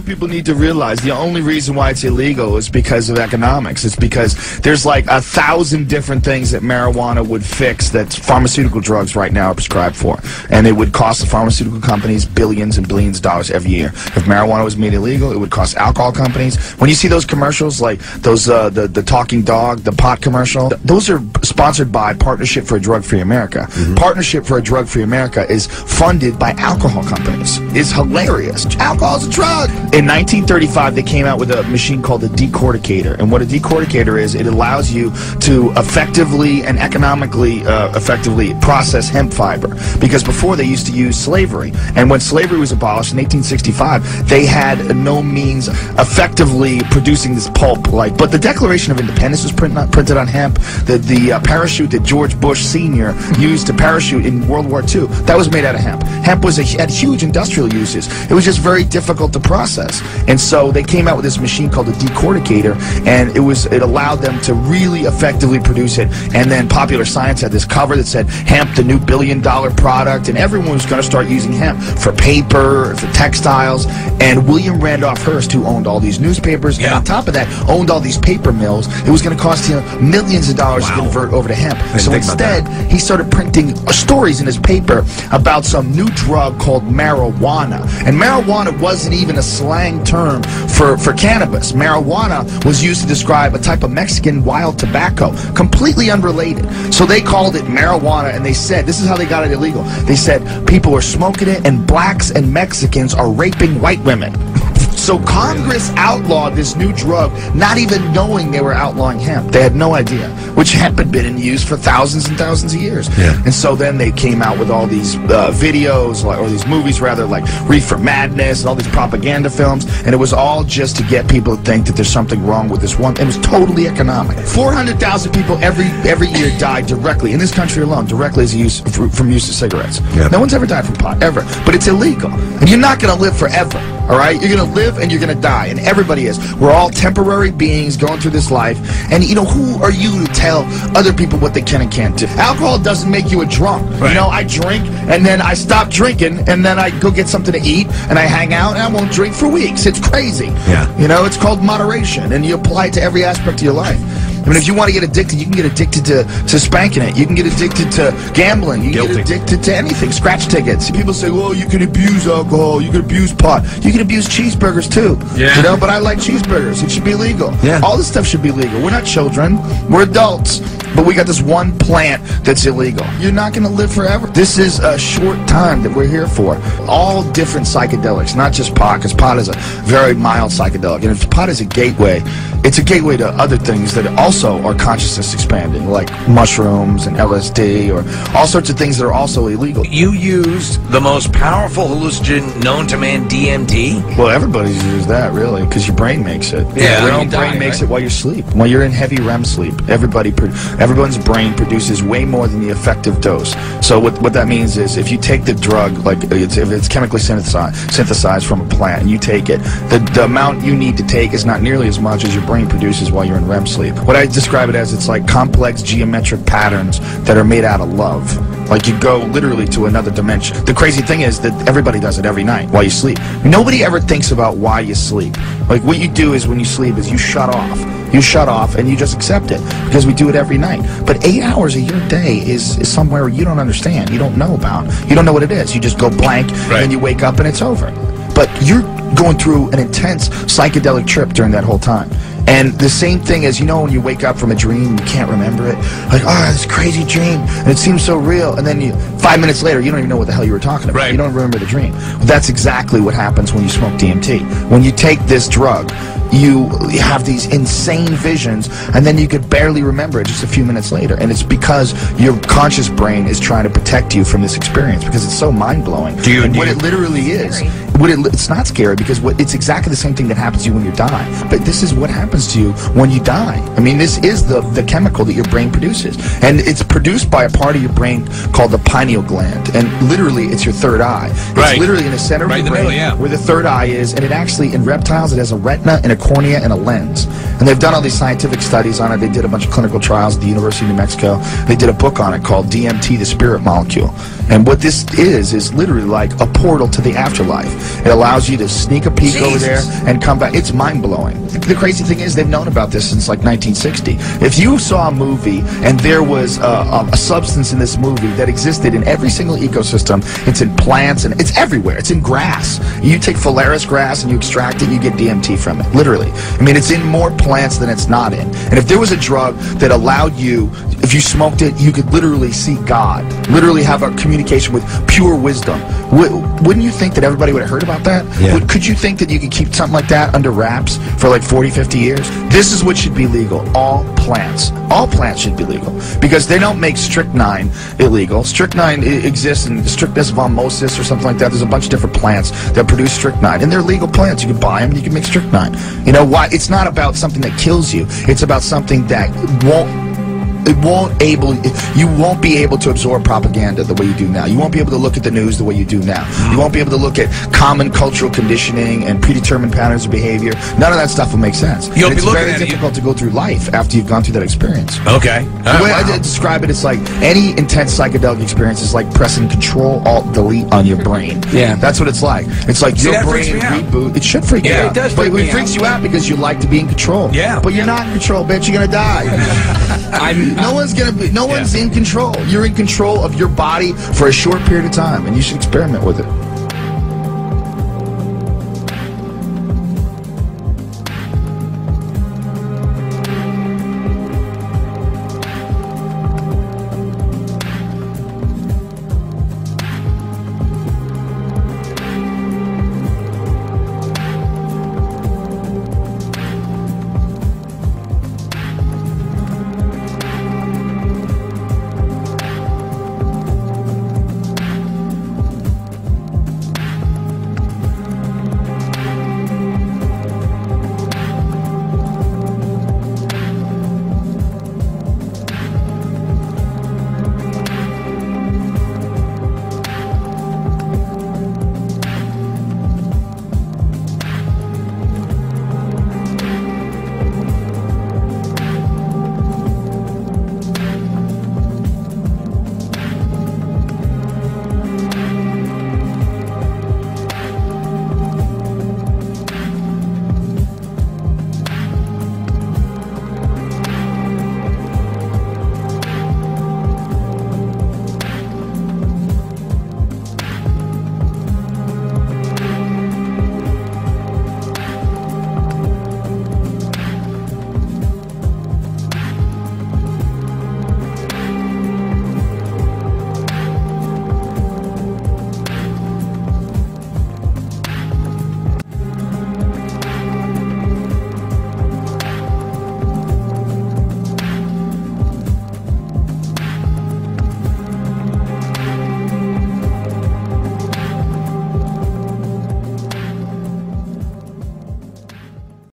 what people need to realize. The only reason why it's illegal is because of economics. It's because there's like 1,000 different things that marijuana would fix that pharmaceutical drugs right now are prescribed for. And it would cost the pharmaceutical companies billions and billions of dollars every year. If marijuana was made illegal, it would cost alcohol companies. When you see those commercials, like those the talking dog, the pot commercial, those are sponsored by Partnership for a Drug-Free America. Partnership for a Drug-Free America is funded by alcohol companies. It's hilarious. Alcohol's a drug. In 1935, they came out with a machine called a decorticator. And what a decorticator is, it allows you to effectively and economically effectively process hemp fiber. Because before they used to use slavery. And when slavery was abolished in 1865, they had no means effectively producing this pulp. But the Declaration of Independence was printed on hemp. The parachute that George Bush Sr. used to parachute in World War II, that was made out of hemp. Hemp had huge industrial uses. It was just very difficult to process. And so they came out with this machine called a decorticator, and it allowed them to really effectively produce it. And then Popular Science had this cover that said, hemp, the new billion-dollar product, and everyone was going to start using hemp for paper, for textiles. And William Randolph Hearst, who owned all these newspapers, and on top of that, owned all these paper mills, it was going to cost him millions of dollars to convert over to hemp. So instead, he started printing stories in his paper about some new drug called marijuana. And marijuana wasn't even a slang term for cannabis. Marijuana was used to describe a type of Mexican wild tobacco, completely unrelated. So they called it marijuana, and they said, this is how they got it illegal. They said people are smoking it, and blacks and Mexicans are raping white women. So Congress outlawed this new drug, not even knowing they were outlawing hemp. They had no idea, which hemp had been in use for thousands and thousands of years. And so then they came out with all these videos, or these movies rather, like Reefer Madness and all these propaganda films, and it was all just to get people to think that there's something wrong with this one. It was totally economic. 400,000 people every year die directly, in this country alone, directly as from use of cigarettes. No one's ever died from pot, ever. But it's illegal. And you're not going to live forever. All right? You're going to live and you're going to die. And everybody is. We're all temporary beings going through this life. And, you know, who are you to tell other people what they can and can't do? Alcohol doesn't make you a drunk. You know, I drink and then I stop drinking and then I go get something to eat and I hang out and I won't drink for weeks. It's crazy. You know, it's called moderation, and you apply it to every aspect of your life. I mean, if you want to get addicted, you can get addicted to spanking it. You can get addicted to gambling. You can get addicted to anything. Scratch tickets. People say, well, you can abuse alcohol. You can abuse pot. You can abuse cheeseburgers, too. You know, but I like cheeseburgers. It should be legal. All this stuff should be legal. We're not children. We're adults. But we got this one plant that's illegal. You're not going to live forever. This is a short time that we're here for. All different psychedelics, not just pot, because pot is a very mild psychedelic. And if pot is a gateway, it's a gateway to other things that also are consciousness expanding, like mushrooms and LSD, or all sorts of things that are also illegal. You used the most powerful hallucinogen known to man, DMT? Well, everybody's used that, really, because your brain makes it. Your own brain makes it while you sleep. While you're in heavy REM sleep, everyone's brain produces way more than the effective dose. So what that means is, if you take the drug, like if it's chemically synthesized from a plant, and you take it, the amount you need to take is not nearly as much as your brain produces while you're in REM sleep. What I describe it as, it's like complex geometric patterns that are made out of love. Like you go literally to another dimension. The crazy thing is that everybody does it every night while you sleep. Nobody ever thinks about why you sleep. Like what you do is when you sleep is you shut off. You shut off and you just accept it, because we do it every night. But 8 hours of your day is somewhere you don't understand, you don't know about. You don't know what it is. You just go blank and you wake up and it's over. But you're going through an intense psychedelic trip during that whole time. And the same thing as, you know, when you wake up from a dream and you can't remember it, like, oh, this crazy dream, and it seems so real, and then 5 minutes later, you don't even know what the hell you were talking about. You don't remember the dream. Well, that's exactly what happens when you smoke DMT. When you take this drug, you have these insane visions, and then you could barely remember it just a few minutes later. And it's because your conscious brain is trying to protect you from this experience, because it's so mind-blowing. What it literally is, it's not scary, because it's exactly the same thing that happens to you when you die. But this is what happens to you when you die. I mean, this is the chemical that your brain produces. And it's produced by a part of your brain called the pineal gland. And literally, it's your third eye. It's literally in the center of your brain where the third eye is. And it actually, in reptiles, it has a retina and a cornea and a lens. And they've done all these scientific studies on it. They did a bunch of clinical trials at the University of New Mexico. They did a book on it called DMT, the Spirit Molecule. And what this is literally like a portal to the afterlife. It allows you to sneak a peek over there and come back. It's mind-blowing. The crazy thing is they've known about this since like 1960. If you saw a movie and there was a substance in this movie that existed in every single ecosystem, it's in plants and it's everywhere. It's in grass. You take Phalaris grass and you extract it, you get DMT from it. Literally. I mean, it's in more plants than it's not in. And if there was a drug that allowed you, if you smoked it, you could literally see God, literally have a communication with pure wisdom. Wouldn't you think that everybody would have heard about that? Yeah. Could you think that you could keep something like that under wraps for like 40, 50 years? This is what should be legal. All plants. All plants should be legal. Because they don't make strychnine illegal. Strychnine exists in Strychnus vomosus or something like that. There's a bunch of different plants that produce strychnine. And they're legal plants. You can buy them and you can make strychnine. You know why? It's not about something that kills you. It's about something that you won't be able to absorb propaganda the way you do now. You won't be able to look at the news the way you do now. You won't be able to look at common cultural conditioning and predetermined patterns of behavior. None of that stuff will make sense. It's very difficult to go through life after you've gone through that experience. Okay. The way I describe it, it's like any intense psychedelic experience is like pressing Control-Alt-Delete on your brain. Yeah. That's what it's like. It's like your brain reboot. It should freak you out. It does but freak me it freaks out. you out because you like to be in control. Yeah. But you're not in control, bitch. You're gonna die. No one's in control. You're in control of your body for a short period of time, and you should experiment with it.